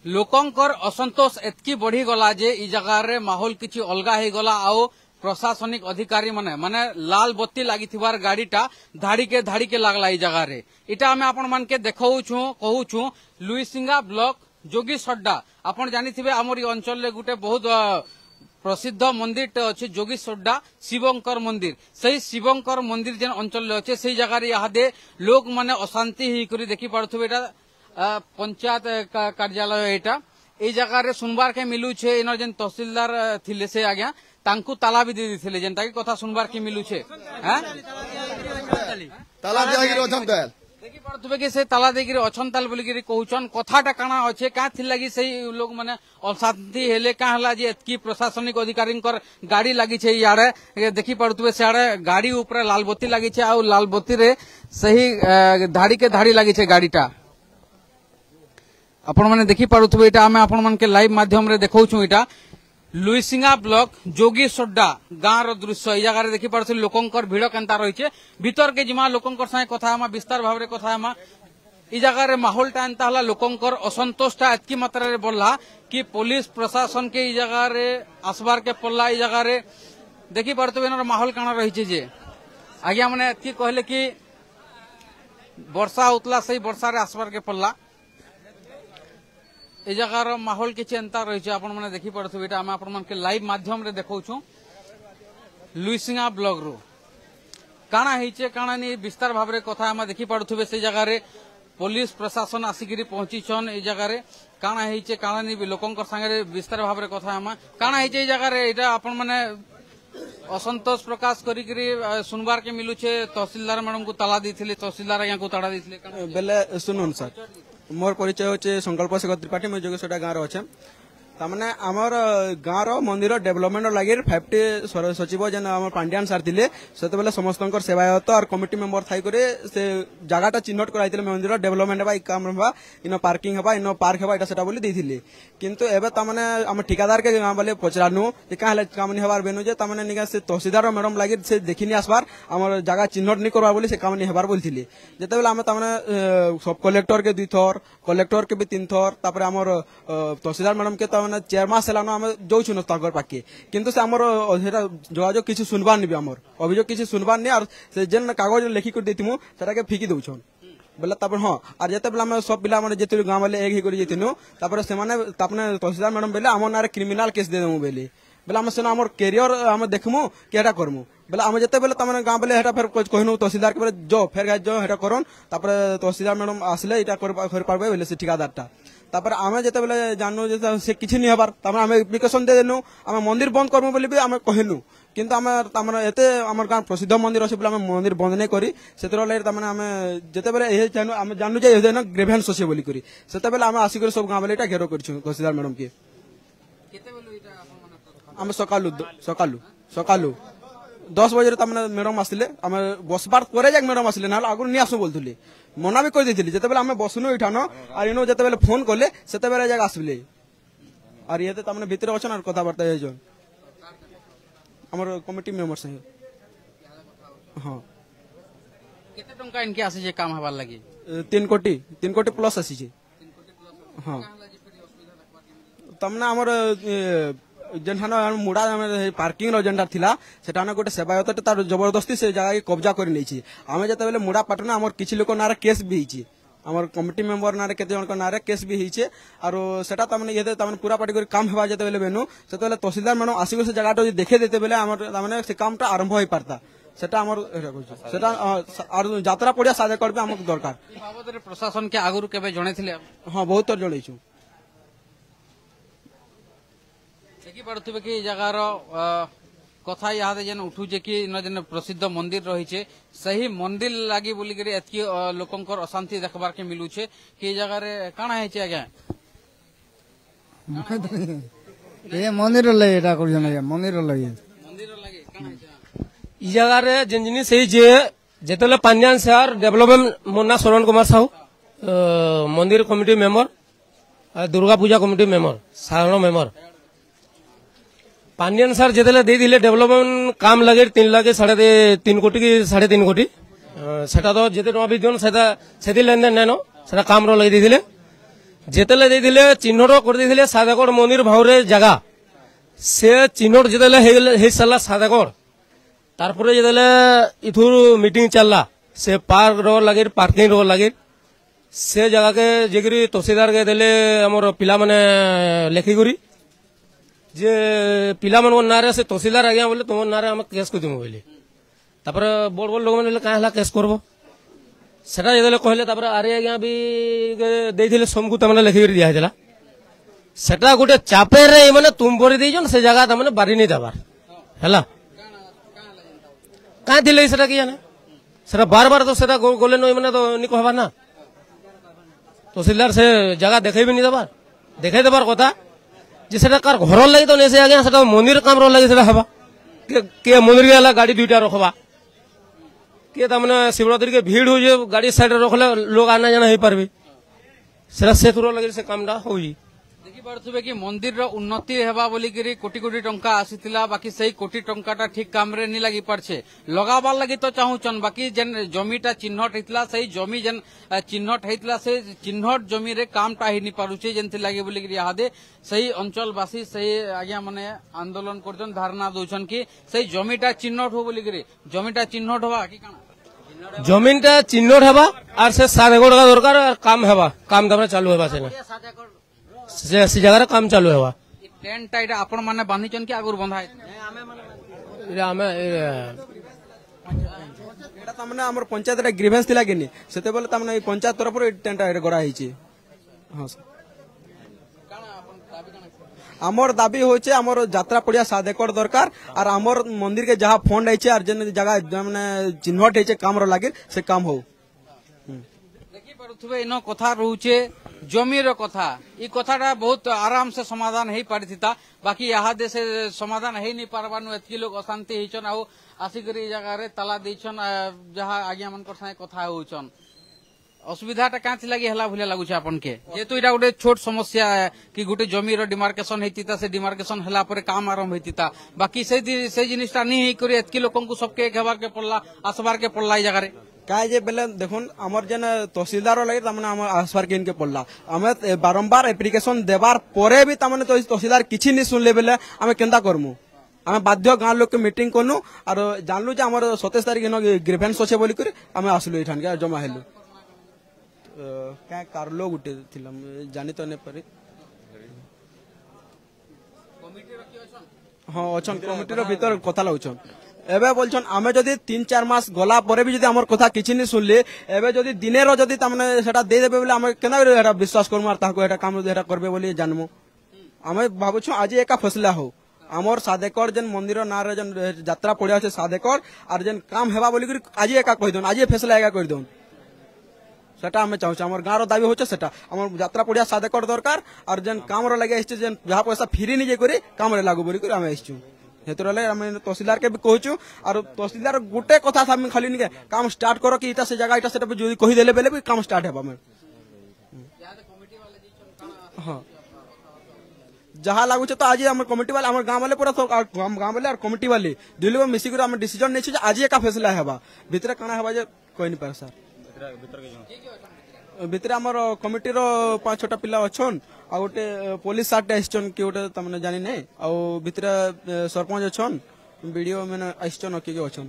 लोकंकर असंतोष एतकी बढ़ी गला जे ई जगह रे माहौल किछि अलगा हे गला आओ प्रशासनिक अधिकारी माने लाल बत्ती लगी गाड़ीटा धाड़ी के लगला ई जगह रे इटा हमें आपण मान के देखौछु कहूछु लुईसिंगा ब्लॉक जोगी सड्डा आपण जानिथिबे हमर ई अंचल रे गुटे बहुत प्रसिद्ध मंदिर अच्छे जोगी सड्डा शिवंकर मंदिर सही शिवंकर मंदिर जेन अंचल अच्छे से जगह रे यहाँ लोक माने अशांति ही करी देखी पार्थुबे एटा पंचायत कार्यालय एटा ए जगह रे सुनबार के मिलू छे इनर जेन तहसीलदार थिले से आज्ञा तांकू ताला भी दे दिथिले जेनटा की कथा सुनबार के मिलू छे हैं ताला दिया गिरो अछन ताल देखि पार्थुबे के से ताला दे गिरो अछन ताल बोली गिरी कहउछन कथाटा काना अच्छे का थिल लगी सही लोग माने अशांति हेले का हला जे एतकी प्रशासनिक अधिकारी गाड़ी लगी छे यारे देखि पार्थुबे सियाड़े गाड़ी ऊपर लाल बत्ती लगी छे आ लाल बत्ती रे सही धाड़ी के धाड़ी लगी छे गाड़ीटा आपण माने देखि पारुथबे एटा हमें आपण मान के लाइव माध्यम रे देखौछु एटा लुईसिंगा ब्लॉक जोगी सड्डा गाँव दृश्य ए जगह देखि पारुथि लोकंकर भीड़ केनता रहिछे भीतर के जिमा लोकंकर संगे कथा हमा विस्तार भाव रे कथा हमा ई जगह रे माहौलटा एनता हला लोकंकर असंतोषटा एतकी मात्रा रे बढ़ला कि पुलिस प्रशासन के ई जगह रे आसबार के पल्ला ई जगह रे देखि पारुथबे एनर माहौल काना रहिछे जे आज्ञा माने एतकी कहले कि वर्षा उतला सही वर्षा रे आसबार के पल्ला ए जगार माहौल किछि एंता रहिছে आपण माने देखि पड़थबे एटा हम आपण मान के लाइव माध्यम रे देखौछु लुईसिंगा ब्लॉक रो काना हिचे काना नि विस्तार भाव रे कथा हम देखि पड़थबे से जगह रे पुलिस प्रशासन आसिगिरी पहुंची छन ए जगह रे काना हिचे काना नि लोकंकर संगे विस्तार भाव रे कथा हम काना हिचे ए जगह रे एटा आपण माने असंतोष प्रकाश करी सुनबार के मिलू छे तहसीलदार मैडम को ताला देथिले तहसीलदार यहां को ताला देथिले बेले सुनुन सर मोर परिचय होचे संकल्प शेखर त्रिपाठी मैं जोगेश्वरा गाँव अच्छे तामने आमर गाँव मंदिर डेवलपमेंट लगे 50 सचिव जेन आम पांड्यान सार थे से समस्त सेवायत और कमिटी मेंबर थी से जगह चिन्हट कराई मंदिर डेवलपमेंट है काम है इन पार्किंग है इन पार्क है यहाँ बोली देथिले किंतु एबे तामने आम ठिकादार के गाँव बोले पचरानु क्या काम नहीं हबार बेनु जे तामने निका से तहसीलदार मैडम लगे से देखी नहीं आसबार आम जगह चिन्हट नहीं करवार बोली से काम नहीं हबार बोली जिते आम तामने सब कलेक्टर के 2 थर कलेक्टर के भी 3 थर तापर आमर तहसीलदार मैडम के चेयरमैन सेलानो आम जाऊँ ताकर पाखे किंतु से आमर जोगाजोग किसी सुनबार नहीं आमर अभियोग किसी सुनबार नहीं और से जेन कागज लिखिक देथिमु सेटा के फिकी दउछन बोला तापर हाँ और जिते बेला आम सब पिला माने जेते गाँव वाले एक ही कर जेतिनु तापर से माने तापने तहसीलदार मैडम बेले आम नारे क्रिमिनल केस दे देमु बेले बोला आम सेना आमर कैरियर आम देखमु केटा करमु बोला आम जिते बेले तमने गाँव बेले हेटा फिर कहनु तहसीलदार के बेले जो फेर गाय जो हेटा करन तापर तहसीलदार मैडम आसले एटा कर पारबे बेले से ठिकादारटा तापर आमे जेते बेले जाननु जे से किछि नि हबार तापर आमे एप्लिकेशन दे देनु आमे मंदिर बंद करमु बोली भी आमे कहनु किंतु आमे तामने एते हमर गाँव प्रसिद्ध मंदिर अछि बोले आमे मंदिर बंद नै करी सेतर ले तामने आमे जेते बेले ए जाननु आमे जाननु जे ए ग्रेवेंस अछि बोली करी सेते बेले आमे आसी कर सब गाँव बेले एटा घेरो करछु तहसीलदार मैडम के केते बेले एटा आपन माने आमे सकालु 10 बजे तामने मैडम आसिले आमे बसबार करे जाक मैडम आसिले ना आगु नि आसु बोलथुले मना भी कर देथिले जेते बेले आमे बसनु इठानो और इनो जेते बेले फोन करले सेते बेले जाक आसले और ये तामने भीतर अछन और कथा बार्ता हे जोन हमर कमिटी मेंबर से हां केते टंका इनके आसी जे काम हबार लागि 3 कोटी प्लस आसी जे हां तमना हमर जेनठान मुड़ा पार्किंग रो जेनटा थिला सेठान गोटे सेवायत तार जबरदस्ती से जगह के कब्जा कर लेछि आमे जते बेले मुड़ा पाटना हमर किछि लोक नारे केस भी हिछि हमर कमिटी मेंबर नारे केते जन को नारे केस भी हिछि आरो सेटा तमने ये तमने पूरा पार्टी कर काम हेबा जते बेले बेनु सेते बेले तहसीलदार मैडम आसी से जगह तो देखे देते बेले हमर तमने से कामटा आरंभ होई पारता सेटा हमर सेटा और यात्रा पड़िया साजा करबे हमक दरकार बाबत रे प्रशासन के आगुरु केबे जणैथिले हां बहुत तर जणैछु देखि पड़थबे कि जगार कथा यहाँ जेन उठू जे कि जेन प्रसिद्ध मंदिर रही सही मंदिर लगी बोली करी एतकी लोकंकर अशांति देखबार के मिलू छे कि जगह रे काना है छे आगे ए मंदिर लगे एटा कर जने मंदिर लगे काना है ई जगह रे जिन सही जे जेतले पांड्यान शहर डेवलपमेंट मुन्ना शरण कुमार साहू मंदिर committee member Durga Puja committee member Saran member Pandyan sir जेतले दे दिले डेवलपमेंट काम लगे 3 लाख 3.5 कोटी की 3.5 कोटी सेटा तो जेते टका भी दियन सेटा सेति लेन देन नैनो सेटा काम रो लगे दिले যেতলে ଦେଇଥିଲେ ଚିହ୍ନଟ କରିଦେଇଥିଲେ 7 एकड़ ମନ୍ଦିର ଭାଉରେ ଜାଗା ସେ ଚିହ୍ନଟ ଯେତେବେଳେ ହେଇ ସାରିଲା 7 एकड़ ତାରପରେ ଯେତେବେଳେ ଇଥୁରୁ ମିଟିଂ ଚାଲିଲା ସେ ପାର୍କ ର ଲାଗି ପାର୍କିଂ ର ଲାଗି ସେ ଜାଗାକେ ଯେଗିରି ତହସିଲଦାର କେ ଦେଲେ ଆମର ପିଲାମାନେ ଲେଖିକରି ଯେ ପିଲାମାନଙ୍କ ନାଁରେ ସେ ତହସିଲଦାର ଆଜ୍ଞା ବୋଲେ ତୁମ ନାଁରେ ଆମେ କେସ୍ କରିଦେବୁ ବୋଲି ତାପରେ ବଡ଼ ବଡ଼ ଲୋକମାନେ କାଁ ହେଲା କେସ୍ କରବ সেটা যেতলে কহিলে তারপরে আরে আজ্ঞা বি ଦେଇଥିଲେ সমকু তাମାନେ লেখিকরি দিয়া হইতলা সেটা গোটে চাপেরে মানে তুম পরি দেইছন সে জায়গা তাମାନେ বাড়ি নেই দেবার হেলা কাঁ দিলে সেটা কি জানে সেটা বারবার তো সেটা গলে নই মানে তো নি কহবা না তহসিলদার সে জায়গা দেখাইবি নি দেবার দেখাই দেবার কথা যে সেটা কার ঘর লাগি তো নেছে আজ্ঞা সেটা মন্দির কামর লাগি সেটা হবা কে মন্দির গেলা গাড়ি দুইটা রখবা किए तमने शिवरात्रि के भीड़ हो गाड़ी साइड रखले लोग आना जाना हो पारबे सेरा सेतुर लगे से कामडा होई देखि पारथुबे कि मंदिर रो उन्नति हेबा बोली करी कोटी कोटी टंका आसीतिला बाकी सही कोटी टंकाटा ठीक काम रे नी लागि परछे लगाबार लागि तो चाहूचन बाकी जेन जमीटा चिन्हट हेतला सही जमी जेन चिन्हट हेतला से चिन्हट जमी रे कामटा ही नी पारुचे जेनथि लागि बोली करी आदे सही अंचलवासी सही आज्ञा माने आंदोलन करजन धारणा दोछन कि सही जमीटा चिन्हट हो बोली करी जमीटा चिन्हट होबा कि काना जमीनटा चिन्हट हेबा और से 7 एकड़ का दरकार काम हेबा काम तमने चालू हेबा से जगह काम चालू हेबा टेंट टाइटा आपण माने बांधिचन कि आगुर बंधा आमे एटा तमने हमर पंचायत रे ग्रीवेंस थिला किनी सेते बोले तमने पंचायत तरफ रे टेंट गड़ा हिची हां सर आमर दाबी होचे आमर यात्रा पड़िया 7 एकड़ दरकार और आमर मंदिर के जहाँ फंड आइचे और जेन जगह माने चिन्हट हेचे काम रो लागे से काम हो देखि पारुथबे इनो कथा रहउचे जमीर कथा ई कथाटा बहुत आराम से समाधान हेई पारिथिता बाकी यहाँ दे से समाधान हेई नहीं पारबानु एतकी लोग अशांति हेचन आउ आसिकरी जगह रे ताला देछन जहाँ आज्ञा मन कर साथे कथा होचन असुविधाटा कांथि लागि हला भुलिया लागुछ आपन के जेतु इटा गोटे छोट समस्या है कि गोटे जमीर डिमार्केशन हेतिता से डिमार्केशन हला पर काम आरंभ हेतिता बाकी से जिनिसटा नहीं हेई करी एतकी लोकन को सबके हेबार के पड़ला आसबार के पड़ला ई जगह रे काय जे बेले देखुन हमर जेन तहसीलदार लागि तमने हम आसबार के इनके पड़ला हमें बारंबार एप्लिकेशन देबार परे भी तमने तहसीलदार किछि नि सुनले बेले हमें केंदा करमु हमें बाध्य गाँ लोग के मीटिंग करनु और जानलु जे हमर 27 तारिख न ग्रीवेंस अछि बोली करी हमें आसलु इठान के जमा हेलु क्या कारलो गुटे थिला जानि तो ने परे हां अछन कमिटी रो भीतर कथा लाउछन एबे बोलछन आमे जदी 3-4 मास गला परे भी जदी हमर कथा किछि नि सुनले एबे जदी दिने रो जदी तमने सेटा दे देबे बोले हम केना एटा विश्वास करमु और ताको एटा काम एटा करबे बोली जानमु आमे भाबुछु आज एका फैसला हो हमर 7 एकड़ जेन मंदिर ना रे जेन यात्रा पड़िया छै 7 एकड़ और जेन काम हेबा बोली आज एका कहि दोन आज फैसला एका कर दोन सेटा हमें चाहूँ आम गाँव दाबी होचे सेटा आम यात्रा पड़िया 7 एकड़ दरकार और जेन काम लगे जेन जहाँ पैसा फ्री नहीं जाकर काम लागू बोली आम आसचु हेतु तहसीलदार के भी कहूँ और तहसीलदार गोटे कथा खाली नहीं काम स्टार्ट कर कि से जगह इटा सेटा जो कहीदेले बेले भी काम स्टार्ट हेबा हाँ जहाँ लागू तो आज आम कमिटी वाले आम गाँव वाले पूरा गाँव वाले और कमिटी वाले दुई लोग मिसिक आम डिसीजन नहीं आज एका फैसला हेबा भितर काना हेबा जे कहि नहीं पारे सर भितर आमर कमिटी रो 5-6टा पिला अछन आ गोटे पुलिस सार्ट आइछन कि गोटे तमने जानि नै आ भितर सरपंच अछन वीडियो माने आइछन कि अछन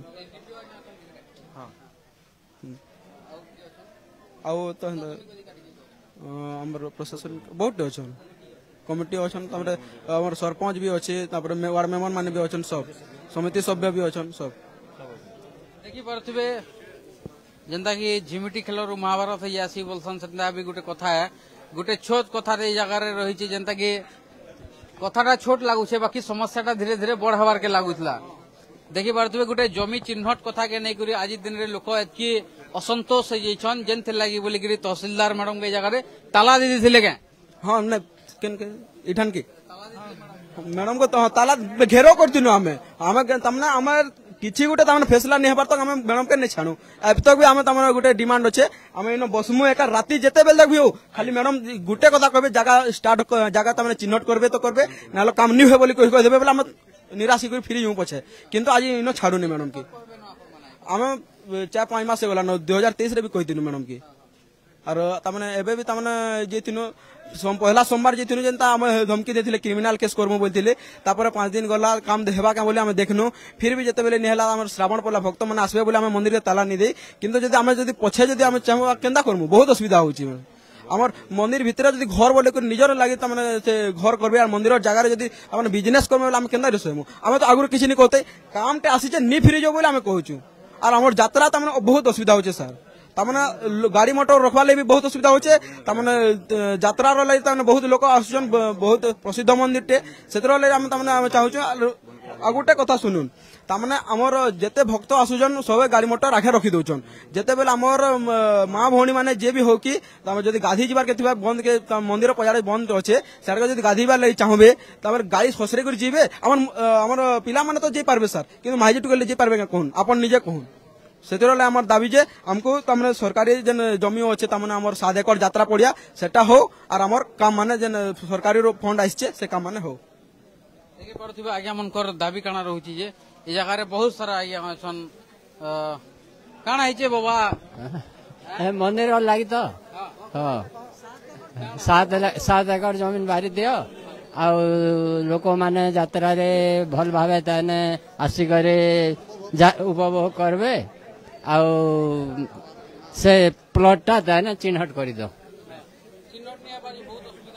हां आ तो हमर प्रशासन बहुत अछन कमिटी अछन तमरे हमर सरपंच भी अछि तापर वार्ड मेंबर माने भी अछन सब समिति सभ्य भी अछन सब देखि परथबे जेंता कि झिमिटी खेलर महाभारत है आसी बोलसन सेंता भी गोटे कथा है गोटे छोट कथा रे जगह रे रही छी जेंता कि कथाटा छोट लागु छे बाकी समस्याटा धीरे धीरे बड़ हबार के लागुतला देखि पारथबे गोटे जमी चिन्हट कथा के नै करी आज दिन रे लोक एतकी असंतोष है जेछन जेंथे लागि बोली करी तहसीलदार मैडम के जगह रे ताला दे दिथिले के हां नै केन के इठन के मैडम को तो ताला घेरो करतिनो हमें तमना हमर किछि गोटे तमने फैसला नहीं हेबार तक हमें मैडम के नहीं छाणु अब तक भी हमें तमने गोटे डिमांड अच्छे हमें इन बसमु एका राति जेते बेल तक भी हो खाली मैडम गोटे कथा कहबे जगह स्टार्ट जगह तमने चिन्हट करबे तो करबे नालो काम नहीं होय बोली कह देबे बोले हम निराशी कर फ्री हूं पछे किंतु आज इनो छाडू नहीं मैडम की हमें 4-5 मास गला 2023 रे भी कहि दिनु मैडम की और तमने एबे भी तमने जेतिनो पहला सोमवार जेतिनो जेंता हम धमकी देथिले क्रिमिनल केस करमु बोलथिले तापर 5 दिन गला काम देहबा का बोले हम देखनु फिर भी जते बेले नेहला हमर श्रावण पला भक्त मन आसबे बोले हम मंदिर रे ताला नि दे किंतु जदि हम जदि पछे जदि हम चाहबा केंदा करमु बहुत असुविधा होची आमर मंदिर भितर जदि घर बोले कर निजर लागे तमने से घर करबे और मंदिर जगह रे जदि हम बिजनेस करबे बोले हम केंदा रसमु हम तो आगुर किछि नि कहते काम टे आसी जे नि फिरि जो बोले हम कहूछु और हमर यात्रा तमने बहुत असुविधा होचे सर तमने गाड़ी मोटर रखवा ले भी बहुत असुविधा होचे तमने यात्रा रो ले तमने बहुत लोक आसुचन बहुत प्रसिद्ध मंदिर टे सेतर ले हम तमने चाहूछु आगुटे कथा सुनुन तमने हमर जेते भक्त आसुचन सबे गाड़ी मोटर आखे रखी दउचन जेते बेले हमर मां भौणी माने जे भी हो कि तम जदी गाधी जिबार के थिबा बंद के मंदिर पजारे बंद अछि सरकार जदी गाधीबार ले चाहबे तमर गाड़ी ससरे कर जीबे हमर पिला माने तो जे पारबे सर किंतु माइजे टुके ले जे पारबे कोन अपन निजे कोन सेतरले हमर दाबी जे हमको तमने सरकारी जन जमी अछि तमने हमर 7 एकड़ यात्रा पड़िया सेटा हो और हमर काम माने जन सरकारी रो फंड आइछे से काम माने हो देखि पड़थिबा आज्ञा मनकर दाबी काना रहउची जे ए जगह रे बहुत सारा आज्ञा छन काना हिचे बाबा मंदिर लागि तो हां 7 एकड़ जमीन बारी दियो आ लोक माने यात्रा रे भल भावे तने आसी करे उपभोग करबे आ से प्लॉटटा तने चिन्हट करि दो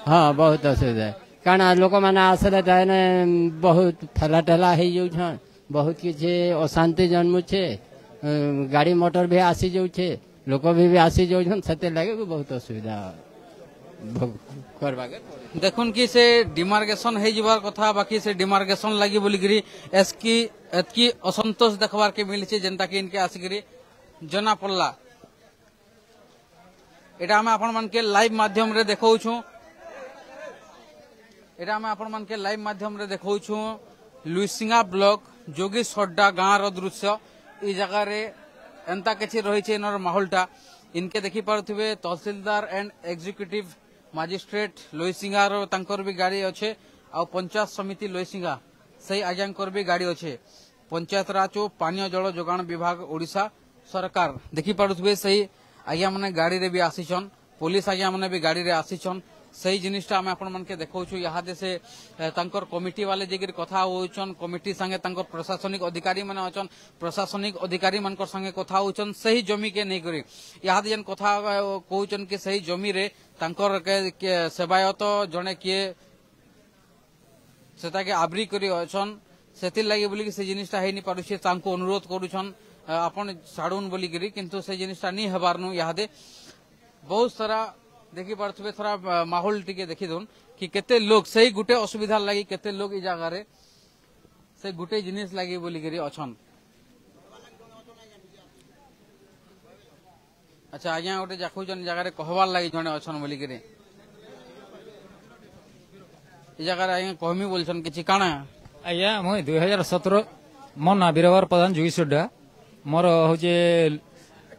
हाँ बहुत असुविधा कारण लोक माने आसले तने बहुत ठेला ठेला हे जो छन बहुत किसी अशांति जन्मु छे गाड़ी मोटर भी आसी जाऊ छे लोक भी आसी जाऊ छन सते लागे बहुत असुविधा करबा के देखुन कि से डिमार्केशन हे जिबार कथा बाकी से डिमार्केशन लागि बोलिगिरी एतकी असंतोष देखबार के मिली छे जनता के इनके आसिगिरी जना पल्ला एटा हम आपन मन के लाइव माध्यम रे देखौ छु एटा हम आपन मन के लाइव माध्यम रे देखौ छु लुइसिंगा ब्लॉक जोगी सड्डा गाँ रो दृश्य ई जगह रे एंता किछि रही छे नर माहौलटा इनके देखि पारुथिबे तहसीलदार एंड एग्जीक्यूटिव मजिस्ट्रेट लोईसिंगा रो तांकर भी गाड़ी अच्छे आ पंचायत समिति लोईसिंगा सही आज्ञांकर भी गाड़ी अच्छे पंचायत राज और पानीय जल जोगाण विभाग ओडिशा सरकार देखि पारुथिबे सही आज्ञा माने गाड़ी रे भी आसीछन पुलिस आज्ञा माने भी गाड़ी रे आसीछन सही जिनिसटा हम आपण मन के देखौछु यहाँ दे से तांकर कमिटी वाले जेगिर कथा होचन कमिटी संगे तांकर प्रशासनिक अधिकारी माने अचन प्रशासनिक अधिकारी मानकर संगे कथा होचन सही जमी के नहीं करी यहाँ जेन कथा कहउचन कि सही जमी रे तांकर के सेवायत जने किए सेटा के आबरी करी अचन सेतिर लागि बोली कि से जिनिसटा हेनी पारुछे तांको अनुरोध करूछन आपण साडुन बोली गिरी किंतु से जिनिसटा नी हेबारनु यहाँ दे बहुत सारा देखि पारथबे थोड़ा माहौल टिके देखि दोन कि केते लोग सही गुटे असुविधा लागि केते लोग ई जगह रे से गुटे जिनिस लागि बोली गिरी अछन अच्छा आज्ञा गोटे जाखु जन जगह रे कहवार लागि जने अछन बोली गिरी ई जगह रे आज्ञा कहमी बोलछन किछि काना आज्ञा মই 2017 मन ना बीरवर प्रधान जुगीसोडा मोर होजे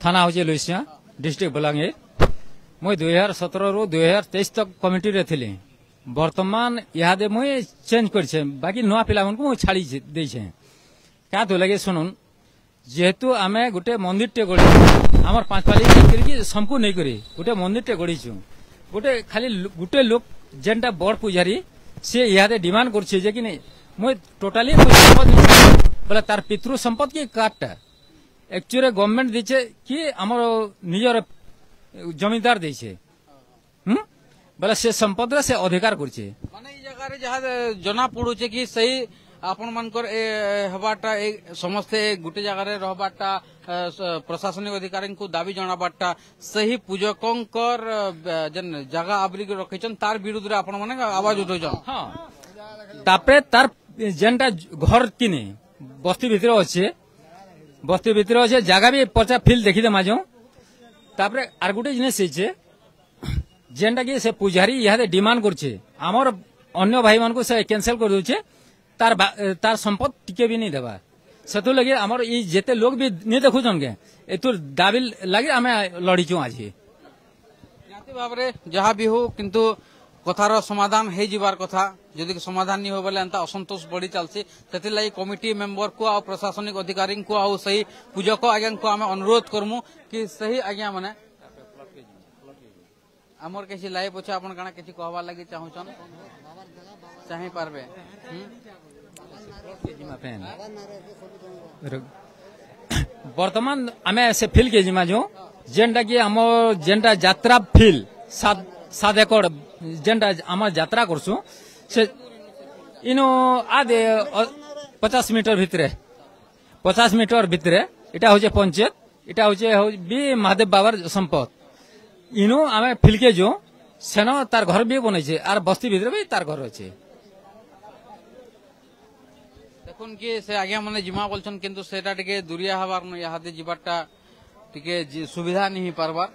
थाना होजे लुइसिया डिस्ट्रिक्ट बलांगीर मैं 2017 रू 2023 तक कमिटी रे थिली वर्तमान यहाँ दे मुई चेंज कर बाकी नुआ पिला मन को छाड़ी दे क्या तो लगे सुनुन जेहेतु आमे गोटे मंदिर टे गढ़ी आमर 5 पाली करके संपू नहीं करी गोटे मंदिर टे गढ़ी गोटे खाली गोटे लोक जेनटा बड़ पुजारी से यहाँ डिमांड कर कि नहीं मुई टोटाली बोले तार पितृ संपद की काटटा एक्चुअली गवर्नमेंट दीचे कि आमर निजर जमींदार देछे बोले से संपद से अधिकार करछे माने ई जगह रे जहा जना पड़ुचे कि सही आपण मानकर हबाटा समस्त गुटे जगह रे रहबाटा प्रशासनिक अधिकारी को दाबी जनाबाटा सही पूजकंकर जन जगह आबरी के रखिछन तार विरुद्ध रे आपण माने आवाज उठोछन हां तापरे तार जेनटा घर किने बस्ती भीतर अच्छे जगह भी 50 फील्ड देखि दे माजो तापरे आर गुटे जिनिस छै जेनटा कि से पुजारी यहाँ डिमांड करछे हमर अन्य भाई मान को से कैंसिल कर दोछे तार संपद टिके भी नहीं देबा सेतु लगे हमर ई जेते लोग भी नहीं देखु जन के एतुर दाबी लगे हमें लड़ीचु आज निहाती भाबरे जहा भी हो किंतु कथार समाधान हे जिबार कथा जदि समाधान नहीं हो बोले अंता असंतोष बढ़ी चलसी सेति लागि कमिटी मेंबर को आ प्रशासनिक अधिकारी को आ सही पूजक आज्ञा को आमे अनुरोध करमु कि सही आज्ञा माने आमर किसी लाइव अच्छे आपन काना किसी कहबार लगी चाहूछन चाहे पारबे बर्तमान आमे से फिल के जिमा जो जेंटा कि आम जेंटा यात्रा फिल 7 एकड़ जेंटा आम यात्रा करसु से इनो आदे 50 मीटर भितरे 50 मीटर भितरे इटा होचे पंचायत इटा होचे बी महादेव बाबार संपद इनो आमे फिलके जो सेनो तार घर भी बनैछे आर बस्ती भितरे भी तार घर अछि देखुन कि से आगे माने जिमा बोलछन किंतु सेटा टिके दुरिया हबार न याहादे जिबाटा टिके सुविधा नहीं पारबार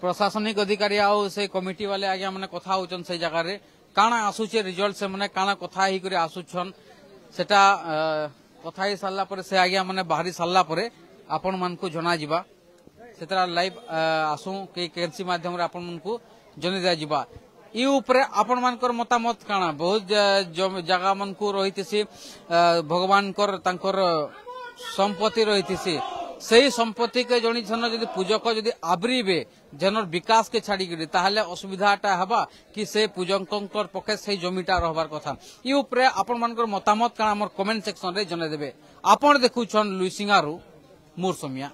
प्रशासनिक अधिकारी आउ से कमिटी वाले आगे माने कथा होचन से जगह रे काना आसुचे रिजल्ट से माने काना कथा ही करे आसुछन सेटा कथा ही सारला परे से आगे माने बाहरी सारला परे आपण मान को जना जिबा सेतरा लाइव आसु के केंसी माध्यम रे आपण मान को जने दिया जिबा ई ऊपर आपण मानकर मतामत काना बहुत जगह मन को रहितिसी भगवान कर तांकर संपत्ति रहितिसी सही संपत्ति के जणी जन यदि पूजक यदि आबरीबे जनर विकास के छाड़ी गरी ताहले असुविधाटा हबा कि से पूजकंकर पखे सही जमीटा रहबार कथा ई ऊपर आपण मानकर मतामत काना हमर कमेंट सेक्शन रे जने देबे आपण देखुछन लुइसिंगारू मोर समिया।